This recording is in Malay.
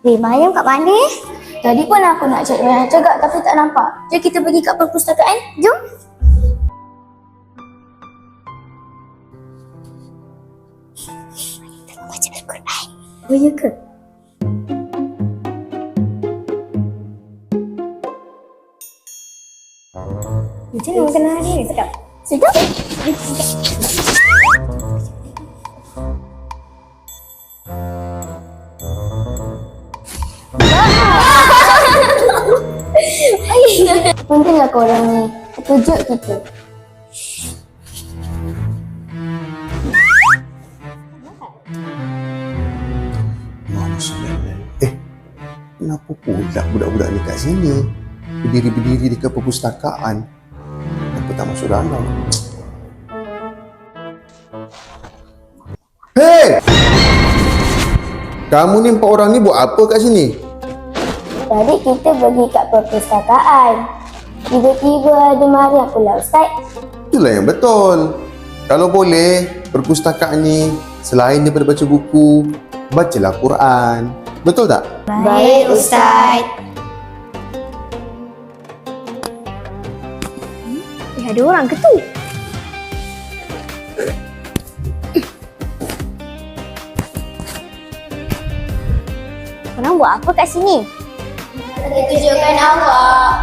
Mariam kat mana? Tadi pun aku nak cari Mariam juga tapi tak nampak. Jom kita pergi kat perpustakaan. Jom. Kita mau baca Al-Quran. Oh ya ke? Macam mana makan hari ni? Sedap? Sedap? Untunglah korang ni. Kejut kita. Kenapa pula budak-budak ni kat sini? Berdiri-berdiri dekat perpustakaan. Kenapa tak masuk dalam? Hei! Kamu ni 4 orang ni buat apa kat sini? Tadi kita pergi kat perpustakaan. Tiba-tiba ada Mariam pula, Ustaz. Itulah yang betul. Kalau boleh, perpustakaan ni selain daripada baca buku, bacalah Quran. Betul tak? Baik, Ustaz. Ada orang ke tu? Korang buat apa kat sini? Kita tunjukkan awak.